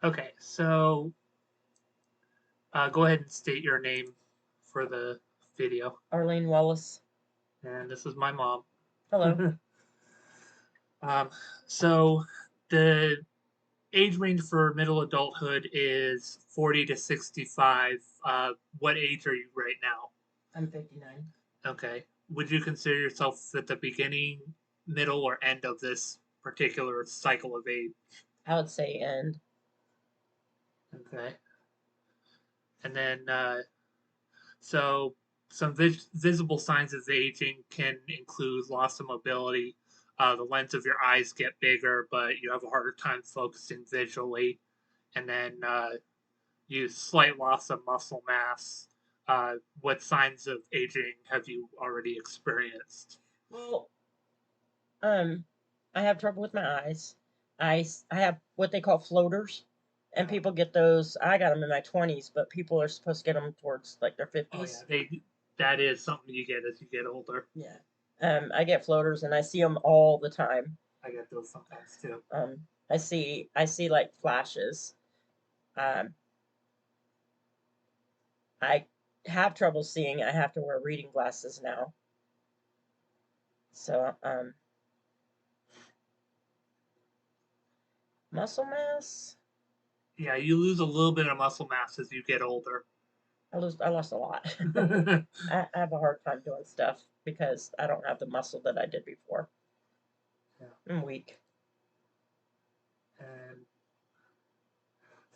Okay, so go ahead and state your name for the video. Arlene Wallace. And this is my mom. Hello. um, so the age range for middle adulthood is 40 to 65. What age are you right now? I'm 59. Okay. Would you consider yourself at the beginning, middle, or end of this particular cycle of age? I would say end. Okay. And then, so some visible signs of aging can include loss of mobility. The lens of your eyes get bigger, but you have a harder time focusing visually. And then you slight loss of muscle mass. What signs of aging have you already experienced? Well, um, I have trouble with my eyes. I have what they call floaters, and Yeah. people get those. I got them in my 20s, but people are supposed to get them towards like their Oh yeah, 50s. they that is something you get as you get older. Yeah. I get floaters, and I see them all the time. I get those sometimes too. I see like flashes. Um, I have trouble seeing. I have to wear reading glasses now. So, muscle mass. Yeah, you lose a little bit of muscle mass as you get older. I lost a lot. I have a hard time doing stuff because I don't have the muscle that I did before. Yeah. I'm weak. And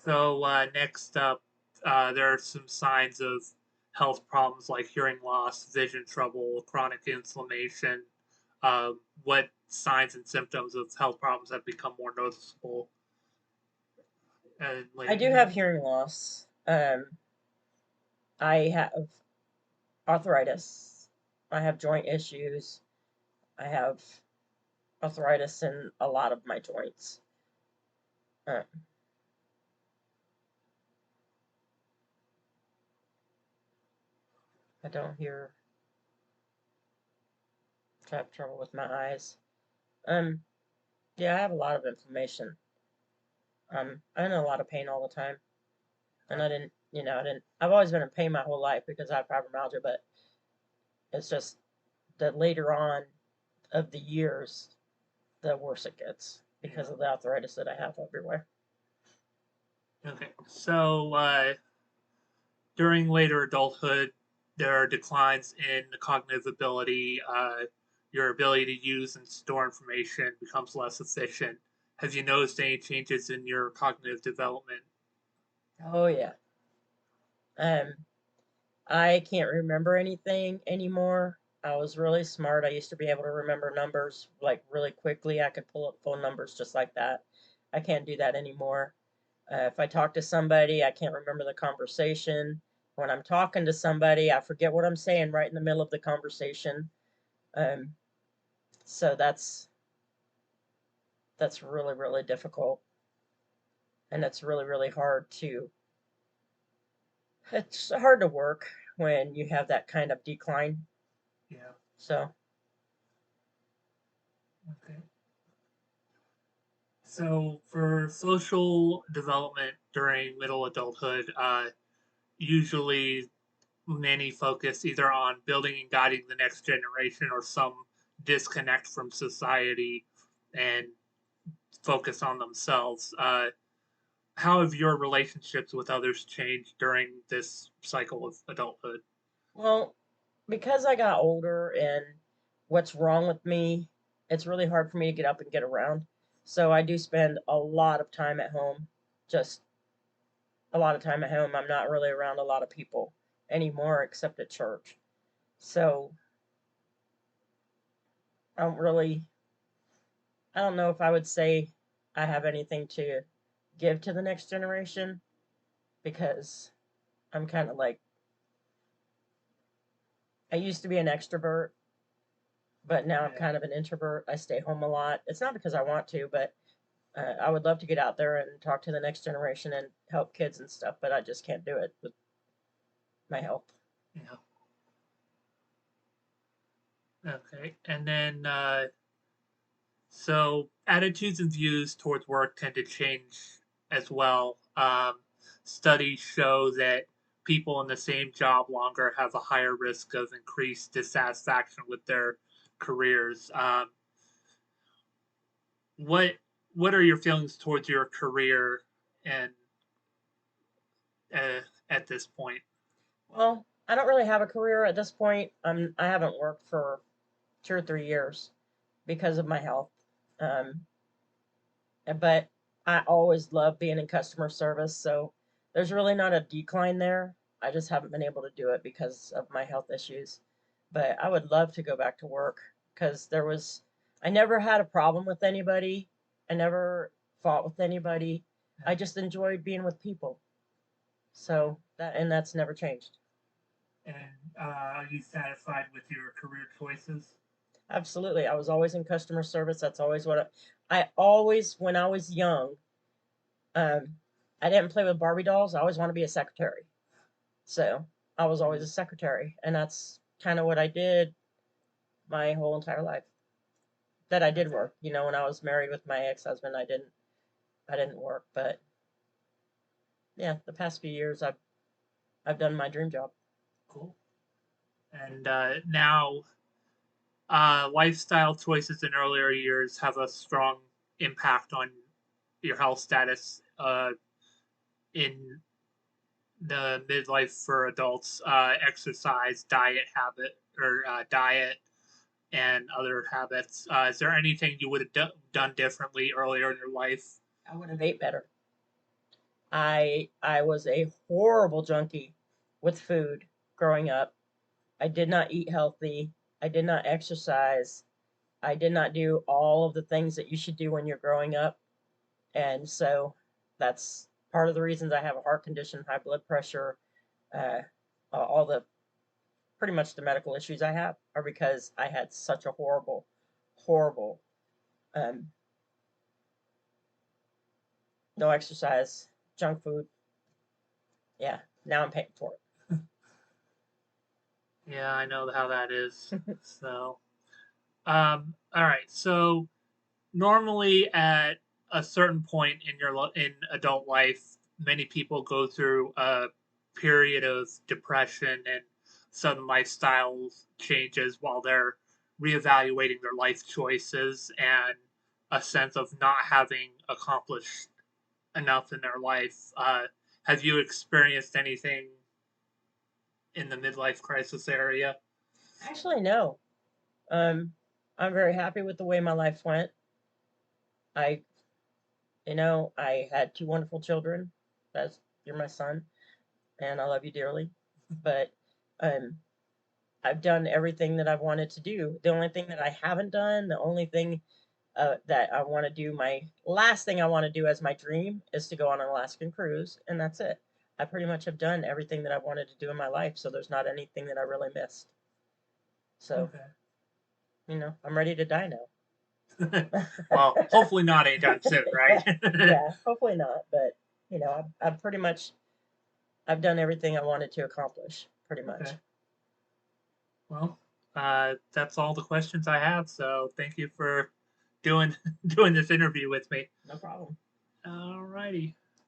so next up, there are some signs of health problems like hearing loss, vision trouble, chronic inflammation. What signs and symptoms of health problems have become more noticeable I later do have years? hearing loss. I have arthritis. I have joint issues. I have arthritis in a lot of my joints. Um, I don't hear. I have trouble with my eyes. Um, yeah, I have a lot of inflammation. I'm in a lot of pain all the time, and Okay. I didn't. I've always been in pain my whole life because I have fibromyalgia, but it's just that later on of the years, the worse it gets because Yeah. of the arthritis that I have everywhere. Okay. So during later adulthood, there are declines in the cognitive ability. Your ability to use and store information becomes less efficient. Have you noticed any changes in your cognitive development? Oh yeah. Um, I can't remember anything anymore. I was really smart. I used to be able to remember numbers like really quickly. I could pull up phone numbers just like that. I can't do that anymore. If I talk to somebody, I can't remember the conversation. When I'm talking to somebody, I forget what I'm saying right in the middle of the conversation. Um, so that's really really difficult, and it's really really hard to. It's hard to work when you have that kind of decline. Yeah. So Okay. So for social development during middle adulthood, usually many focus either on building and guiding the next generation or some disconnect from society and focus on themselves. How have your relationships with others changed during this cycle of adulthood? well, because I got older and what's wrong with me, it's really hard for me to get up and get around. So I do spend a lot of time at home, just a lot of time at home. I'm not really around a lot of people anymore except at church. So I don't really, I don't know if I would say I have anything to give to the next generation because I'm kind of like, I used to be an extrovert, but now I'm Yeah, kind of an introvert. I stay home a lot. It's not because I want to, but I would love to get out there and talk to the next generation and help kids and stuff, but I just can't do it with my health. yeah. Okay. And then, so attitudes and views towards work tend to change as well. Studies show that people in the same job longer have a higher risk of increased dissatisfaction with their careers. What what are your feelings towards your career and at this point? Well, I don't really have a career at this point. I haven't worked for 2 or 3 years because of my health. Um, but I always love being in customer service, so there's really not a decline there. I just haven't been able to do it because of my health issues. But I would love to go back to work because I never had a problem with anybody. I never fought with anybody. I just enjoyed being with people. So that's never changed. And are you satisfied with your career choices? Absolutely. I was always in customer service. That's always what I always, when I was young, um, I didn't play with Barbie dolls. I always wanted to be a secretary. So I was always a secretary. And that's kind of what I did my whole entire life. That I did Okay, work. When I was married with my ex-husband, I didn't work. But yeah, the past few years I've done my dream job. cool. And now, lifestyle choices in earlier years have a strong impact on your health status in the midlife for adults. Exercise, diet, and other habits. Is there anything you would have done differently earlier in your life? I would have ate better. I was a horrible junkie with food growing up. I did not eat healthy. I did not exercise. I did not do all of the things that you should do when you're growing up. And so that's part of the reasons I have a heart condition, high blood pressure, uh, all the pretty much the medical issues I have are because I had such a horrible, horrible, um, no exercise, junk food. Yeah, now I'm paying for Yeah, I know how that is. it. So, all right. So normally at a certain point in in adult life, many people go through a period of depression and sudden lifestyle changes while they're reevaluating their life choices and a sense of not having accomplished enough in their life. Have you experienced anything in the midlife crisis area? Actually, no. Um, I'm very happy with the way my life went. I, I had two wonderful children. That's You're my son, and I love you dearly. But um, I've done everything that I've wanted to do. The only thing that I haven't done, the only thing that I want to do, my last thing I want to do as my dream is to go on an Alaskan cruise, and that's it. I pretty much have done everything that I wanted to do in my life, so there's not anything that I really missed. So, Okay. I'm ready to die now. Well, hopefully not anytime soon, right? Yeah, hopefully not, but I've pretty much I've done everything I wanted to accomplish, pretty much. Okay. Well, that's all the questions I have. So thank you for doing doing this interview with me. No problem. All righty.